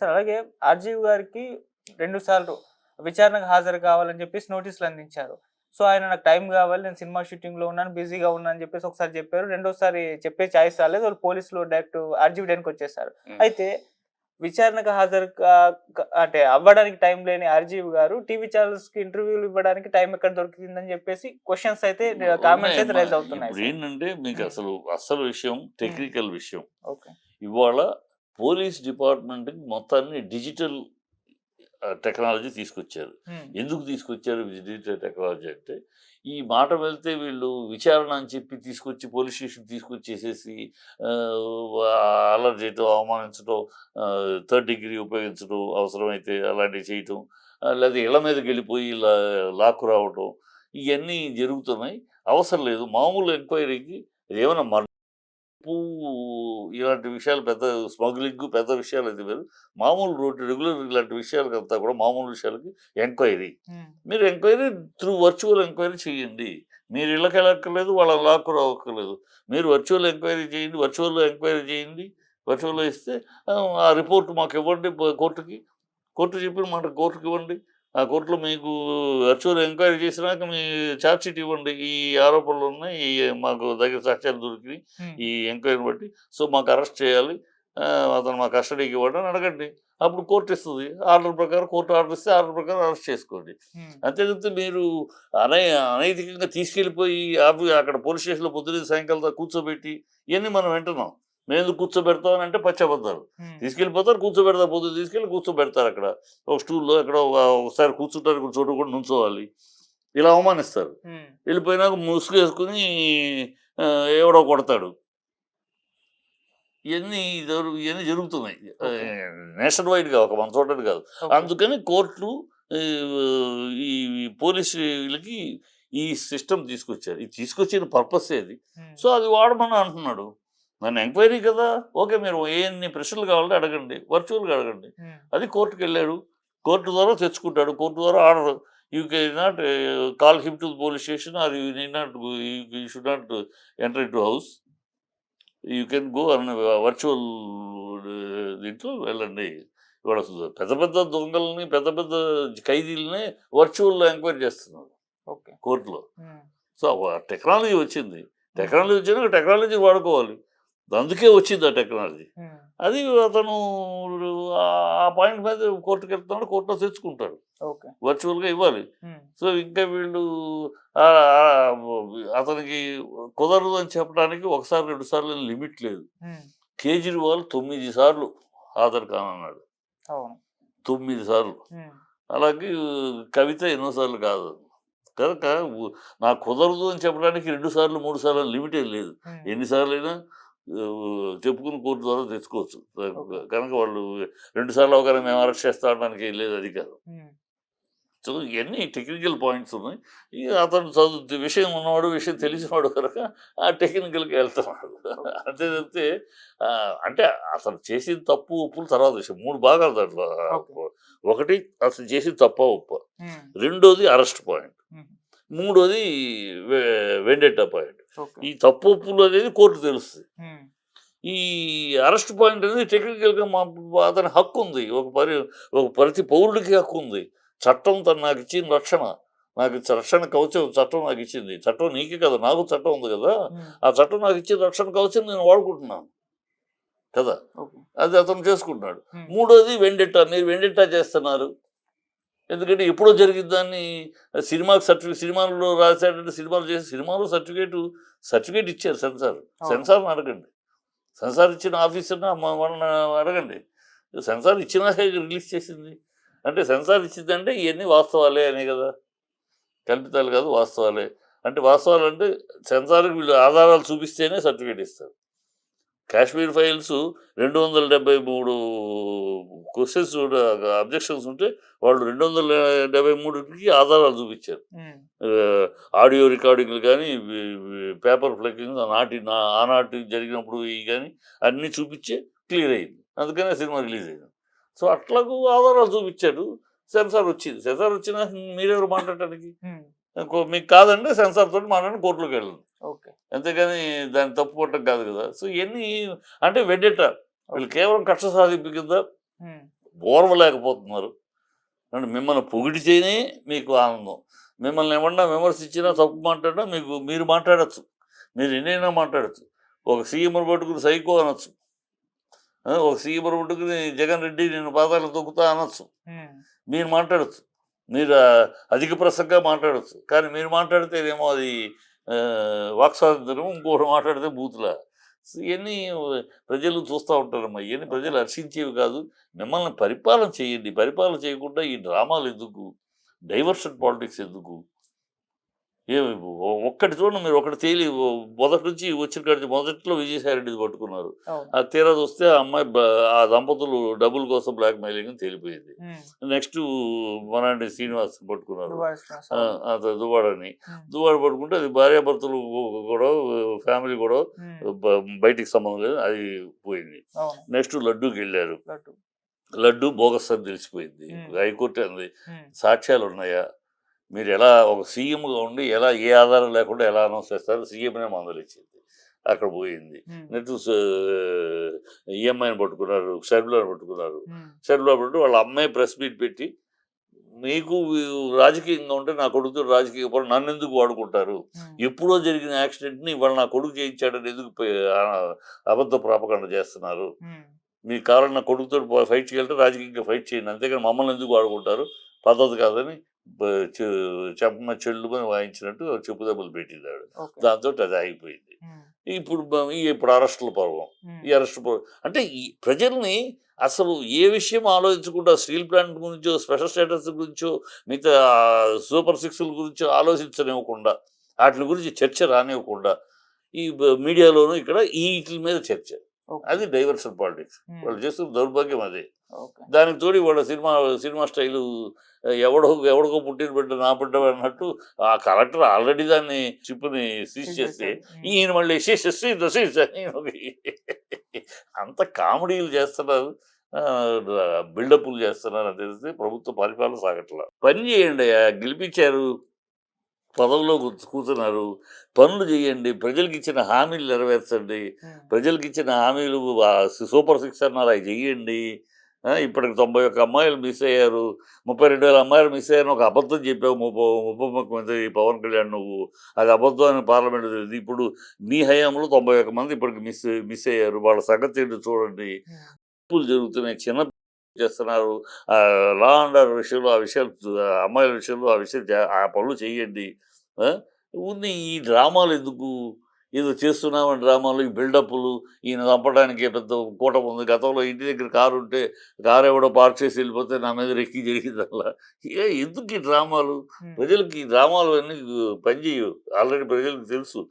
Sir అలాగే RGV గారికి 2 సార్లు విచారణకు హాజరు కావాలని చెప్పేసి నోటీసులు అందించారు. సో, ఆయన నాకు టైం గావాలి. నేను సినిమా షూటింగ్‌లో ఉన్నాను. బిజీగా ఉన్నా అని చెప్పేసి ఒకసారి చెప్పారు. రెండోసారి చెప్పే చాయిస్ రాలేదు. వాళ్ళు పోలీసులు డైరెక్ట్ ఆర్‌జీవి డెన్‌కొచ్చేసారు. అయితే విచారణకు హాజరు కా క అంటే అవ్వడానికి టైం లేని ఆర్‌జీవి గారు టీవీ ఛానెల్స్‌కి ఇంటర్వ్యూలు ఇవ్వడానికి టైం ఎక్కడ దొరికిందని చెప్పేసి క్వెషన్స్ అయితే కామెంట్స్ అయితే ఉన్నాయమ్మా. రైజ్ అవుతున్నాయి ఇప్పుడు సార్. ఏంటంటే మీకు అసలు విషయం టెక్నికల్ విషయం. ఓకే. ఇవాళ పోలీస్ డిపార్ట్మెంట్‌కి మొత్తాన్ని డిజిటల్ టెక్నాలజీ తీసుకొచ్చారు. హ్మ్. ఎందుకు తీసుకొచ్చారు డిజిటల్ టెక్నాలజీ అంటే, ఈ మాట వెళ్తే వీళ్ళు విచారణ అని చెప్పి తీసుకొచ్చి పోలీస్ స్టేషన్ తీసుకొచ్చేసేసి అల్లరి చేయటం, అవమానించడం, థర్డ్ డిగ్రీ ఉపయోగించడం, అవసరమైతే అలాంటివి చేయటం, లేదా ఇళ్ళ మీదకి వెళ్ళిపోయి లాక్కు రావటం, ఇవన్నీ జరుగుతున్నాయి. అవసరం లేదు. మామూలు ఎంక్వైరీకి ఏమైనా పువ్వు ఇలాంటి విషయాలు పెద్ద స్మగ్లింగ్ పెద్ద విషయాలు అయితే వేరు. మామూలు రెగ్యులర్ ఇలాంటి విషయాలకంతా కూడా మామూలు విషయాలకి ఎంక్వైరీ. మీరు ఎంక్వైరీ త్రూ వర్చువల్ ఎంక్వైరీ చేయండి. మీరు ఇళ్ళకి వెళ్ళక్కర్లేదు, వాళ్ళని లాక్కు రావక్కర్లేదు. మీరు వర్చువల్ ఎంక్వైరీ చేయండి. వర్చువల్‌లో ఎంక్వైరీ చేయండి. వర్చువల్‌లో ఇస్తే ఆ రిపోర్ట్ మాకు ఇవ్వండి కోర్టుకి. కోర్టు చెప్పిన మాట కోర్టుకి ఇవ్వండి. ఆ కోర్టులో మీకు వర్చువల్ ఎంక్వైరీ చేసినాక మీ ఛార్జ్ షీట్ ఇవ్వండి. ఈ ఆరోపణలు ఉన్నాయి. మాకు దగ్గర సాక్ష్యాలు దొరికినాయి. ఈ ఎంక్వైరీని బట్టి. సో, మాకు అరెస్ట్ చేయాలి. అతను మా కస్టడీకి ఇవ్వండి అని అడగండి. అప్పుడు కోర్టు ఇస్తుంది. ఆర్డర్ ప్రకారం కోర్టు ఆర్డర్ ఇస్తే ఆర్డర్ ప్రకారం అరెస్ట్ చేసుకోండి. అంతే తప్పితే మీరు అనైతికంగా తీసుకెళ్ళిపోయి అక్కడ పోలీస్ స్టేషన్‌లో పొద్దున్న సాయంకాలం దాకా కూర్చోబెట్టి ఇవన్నీ మనం వింటున్నాం. మేమెందుకు కూర్చోబెడతాం అని అంటే పచ్చబద్దాలు. తీసుకెళ్ళిపోతారు, కూర్చోబెడతారు. పొద్దున్న తీసుకెళ్ళి కూర్చోబెడతారు అక్కడ. ఒక స్టూల్‌లో ఎక్కడో ఒకసారి కూర్చుంటారు, చోట కూడా నుంచోవాలి. ఇలా అవమానిస్తారు. వెళ్ళిపోయినాక ముసుగు వేసుకొని ఎవడో కొడతాడు. ఇవన్నీ జరుగుతున్నాయి. నేషనల్ వైడ్‌గా ఒక మన చోటని కాదు. అందుకని కోర్టులు ఈ పోలీసులకి ఈ సిస్టమ్ తీసుకొచ్చారు. ఇది తీసుకొచ్చిన పర్పస్ ఏది? సో, అది వాడమని అంటున్నాడు. నన్ను ఎంక్వైరీ కదా! ఓకే. మీరు ఎన్ని ప్రశ్నలు కావాలంటే అడగండి. వర్చువల్‌గా అడగండి. అది కోర్టుకెళ్ళాడు. కోర్టు ద్వారా తెచ్చుకుంటాడు. కోర్టు ద్వారా order. You can not call him to the police station or you need not you should not enter into house. You can go an virtual దీంట్లో వెళ్ళండి. ఇవాళ పెద్ద పెద్ద దొంగలని, పెద్ద పెద్ద ఖైదీలని వర్చువల్‌లో ఎంక్వైరీ చేస్తున్నారు కోర్టులో. సో, టెక్నాలజీ వచ్చింది. టెక్నాలజీ వచ్చినాక టెక్నాలజీ వాడుకోవాలి. అందుకే వచ్చింది ఆ టెక్నాలజీ. అది అతను ఆ పాయింట్ మీద కోర్టుకి వెళ్తున్నాడు. కోర్టులో తెచ్చుకుంటాడు. వర్చువల్‌గా ఇవ్వాలి. సో, ఇంకా వీళ్ళు అతనికి కుదరదు అని చెప్పడానికి ఒకసారి 2 సార్లు లిమిట్ లేదు. కేజ్రీవాల్ 9 సార్లు హాజరు కానన్నాడు. 9 సార్లు. అలాగే కవిత ఎన్నో సార్లు కాదు. కనుక నాకు కుదరదు అని చెప్పడానికి 2 సార్లు 3 సార్లు లిమిటే లేదు. ఎన్నిసార్లైనా చెప్పుకుని కోర్టు ద్వారా తెచ్చుకోవచ్చు. కనుక వాళ్ళు 2 సార్లు అవగానే మేము అరెస్ట్ చేస్తా అనడానికి లేదు అధికారం. సో, ఇవన్నీ టెక్నికల్ పాయింట్స్ ఉన్నాయి. ఇక అతను విషయం ఉన్నవాడు, విషయం తెలిసినవాడు కనుక ఆ టెక్నికల్‌కి వెళ్తున్నాడు. అంతే తప్పితే అంటే అతను చేసిన తప్పు ఒప్పులు తర్వాత విషయం. 3 భాగాలు దాంట్లో. ఒకటి అతను చేసిన తప్పా ఒప్పా. రెండోది అరెస్ట్ పాయింట్. మూడోది వెండెట్టా పాయింట్. ఈ తప్పు ఒప్పులు అనేది కోర్టు తెలుస్తుంది. ఈ అరెస్ట్ పాయింట్ అనేది టెక్నికల్‌గా అతని హక్కు ఉంది. ఒక ప్రతి పౌరుడికి హక్కు ఉంది. చట్టం నాకు ఇచ్చిన రక్షణ. నాకు రక్షణ కవచం చట్టం నాకు ఇచ్చింది. చట్టం నీకే కదా, నాకు చట్టం ఉంది కదా. ఆ చట్టం నాకు ఇచ్చిన రక్షణ కవచం నేను వాడుకుంటున్నాను కదా. అది అతను చేసుకుంటున్నాడు. మూడోది వెండెట్టా. మీరు వెండెట్టా చేస్తున్నారు. ఎందుకంటే ఎప్పుడో జరిగింది దాన్ని సినిమాలో రాశాడంటే సినిమాలు చేసి సినిమాలో సర్టిఫికేట్ ఇచ్చారు సెన్సార్ని అడగండి. సెన్సార్ ఇచ్చిన ఆఫీసర్ని వాళ్ళని అడగండి. సెన్సార్ ఇచ్చినాక రిలీజ్ చేసింది అంటే సెన్సార్ ఇచ్చిందంటే ఇవన్నీ వాస్తవాలే అనే కదా, కల్పితాలు కాదు వాస్తవాలే. అంటే వాస్తవాలు అంటే సెన్సార్కి వీళ్ళు ఆధారాలు చూపిస్తేనే సర్టిఫికేట్ ఇస్తారు. కాశ్మీర్ ఫైల్స్ 273 క్వశ్చన్స్ అబ్జెక్షన్స్ ఉంటే వాళ్ళు 273కి ఆధారాలు చూపించారు. ఆడియో రికార్డింగ్లు కానీ, పేపర్ ఫ్లెక్కింగ్ ఆనాటి జరిగినప్పుడు ఇవి కానీ అన్నీ చూపించే క్లియర్ అయింది. అందుకనే సినిమా రిలీజ్ అయింది. సో, అట్లాగూ ఆధారాలు చూపించాడు. సెన్సార్ వచ్చింది. సెన్సార్ వచ్చినా మీరెవరు మాట్లాడటానికి? మీకు కాదంటే సెన్సార్ తోటి మాట్లాడి కోర్టులోకి వెళ్ళండి. అంతేగాని దాన్ని తప్పు పట్టడం కాదు కదా. సో, ఇవన్నీ అంటే వెండెట్టా. వీళ్ళు కేవలం కక్ష సాధింపు కింద ఓర్వలేకపోతున్నారు. అంటే మిమ్మల్ని పొగిడితేనే మీకు ఆనందం. మిమ్మల్ని ఏమన్నా విమర్శించినా, తప్పు మాట్లాడినా మీరు మాట్లాడొచ్చు. మీరు ఎన్నైనా మాట్లాడొచ్చు. ఒక సీఎంను పట్టుకుని సైకో అనొచ్చు. ఒక సీఎంను పట్టుకుని జగన్ రెడ్డి నేను పాదాలు తొక్కుతా అనొచ్చు. మీరు మాట్లాడొచ్చు. మీరు అధిక ప్రసంగా మాట్లాడొచ్చు. కానీ మీరు మాట్లాడితేనేమో అది వాక్ స్వాతంత్రం, ఇంకోటి మాట్లాడితే బూతులా. ఇవన్నీ ప్రజలు చూస్తూ ఉంటారమ్మా. ఇవన్నీ ప్రజలు హర్షించేవి కాదు. మిమ్మల్ని పరిపాలన చేయండి. పరిపాలన చేయకుండా ఈ డ్రామాలు ఎందుకు? డైవర్షన్ పాలిటిక్స్ ఎందుకు? ఏమి ఒక్కటి చూడండి, మీరు ఒకటి మొదటి నుంచి వచ్చిన కాడి నుంచి మొదట్లో విజయసాయి రెడ్డిది పట్టుకున్నారు. ఆ తీరా చూస్తే ఆ అమ్మాయి ఆ దంపతులు డబ్బుల కోసం బ్లాక్ మెయిలింగ్ అని తేలిపోయింది. నెక్స్ట్ మనాండి శ్రీనివాస్ పట్టుకున్నారు, దువ్వాడని. దువ్వాడ పట్టుకుంటే అది భార్యాభర్తలు కూడా, ఫ్యామిలీ కూడా బయటికి సంబంధం లేదు, అది పోయింది. నెక్స్ట్ లడ్డూకి వెళ్ళారు. లడ్డు బోగస్ అని తెలిసిపోయింది. హైకోర్టు అంది సాక్ష్యాలు ఉన్నాయా? మీరు ఎలా ఒక సీఎంగా ఉండి ఎలా ఏ ఆధారం లేకుండా ఎలా అనౌన్స్ చేస్తారు? సీఎంనే మందలిచ్చింది, అక్కడ పోయింది. నెక్స్ట్ ఈఎంఐని పట్టుకున్నారు, షర్మిలాని పట్టుకున్నారు. షర్మిలా పట్టు వాళ్ళ అమ్మాయి ప్రెస్ మీట్ పెట్టి, మీకు రాజకీయంగా ఉంటే నా కొడుకుతో రాజకీయ పనులు నన్ను ఎందుకు వాడుకుంటారు? ఎప్పుడో జరిగిన యాక్సిడెంట్ని ఇవాళ నా కొడుకు చేయించాడని ఎందుకు అబద్ధ ప్రాపకాండ చేస్తున్నారు? మీకు కావాలని నా కొడుకుతో ఫైట్ చేయాలంటే రాజకీయంగా ఫైట్ చేయండి, అంతేగాని మమ్మల్ని ఎందుకు వాడుకుంటారు? పద్ధతి కాదని చెప్పమ చెల్లుమని వాయించినట్టు చెప్పు దెబ్బలు పెట్టిందాడు. దాంతో అది ఆగిపోయింది. ఇప్పుడు అరెస్టుల పర్వం. ఈ అరెస్టు పర్వం అంటే ఈ ప్రజల్ని అసలు ఏ విషయం ఆలోచించకుండా, స్టీల్ ప్లాంట్ గురించో, స్పెషల్ స్టేటస్ గురించో, మిగతా సూపర్ సిక్స్ల గురించో ఆలోచించనివ్వకుండా, వాటి గురించి చర్చ రానివ్వకుండా, ఈ మీడియాలోనూ ఇక్కడ వీటి మీద చర్చ. అది డైవర్షన్ పాలిటిక్స్. వాళ్ళు చేస్తున్న దౌర్భాగ్యం అదే. దానికి తోడి వాళ్ళ సినిమా స్టైలు ఎవడికో పుట్టిన బిడ్డ నా బిడ్డ అన్నట్టు ఆ కలెక్టర్ ఆల్రెడీ దాన్ని చిప్పుని సీజ్ చేస్తే ఈయన మళ్ళీ అంత కామెడీలు చేస్తున్నారు, బిల్డప్లు చేస్తున్నారు అని తెలిస్తే ప్రభుత్వ పరిపాలన సాగట్లా. పని చేయండి, గెలిపించారు, పదవిలో కూర్చున్నారు, పనులు చేయండి, ప్రజలకు ఇచ్చిన హామీలు నెరవేర్చండి. ప్రజలకు ఇచ్చిన హామీలు సూపర్ సిక్స్ అన్నారు, అవి చెయ్యండి. ఇప్పటికి 91 అమ్మాయిలు మిస్ అయ్యారు, 32,000 అమ్మాయిలు మిస్ అయ్యారని ఒక అబద్ధం చెప్పావు ఉప ముఖ్యమంత్రి పవన్ కళ్యాణ్. నువ్వు అది అబద్ధం అని పార్లమెంట్ తెలియదు. ఇప్పుడు మీ హయాంలో 91 మంది ఇప్పటికి మిస్ అయ్యారు. వాళ్ళ సంగతి ఏంటో చూడండి. తప్పులు జరుగుతున్నాయి, చిన్న చేస్తున్నారు. లా అండ్ ఆర్డర్ విషయంలో ఆ విషయాలు, అమ్మాయిల విషయంలో ఆ పనులు చేయండి. ఉంది ఈ డ్రామాలు ఎందుకు? ఏదో చేస్తున్నామని డ్రామాలు, ఈ బిల్డప్లు, ఈయన చంపడానికి పెద్ద కూటమి ఉంది. గతంలో ఇంటి దగ్గర కారు ఉంటే కారు ఎవడో పార్క్ చేసి వెళ్ళిపోతే నా మీద రెక్కి జరిగిందల్లా. ఎందుకు ఈ డ్రామాలు? ప్రజలకి ఈ డ్రామాలు అన్నీ పనిచేయవు, ఆల్రెడీ ప్రజలకు తెలుసు.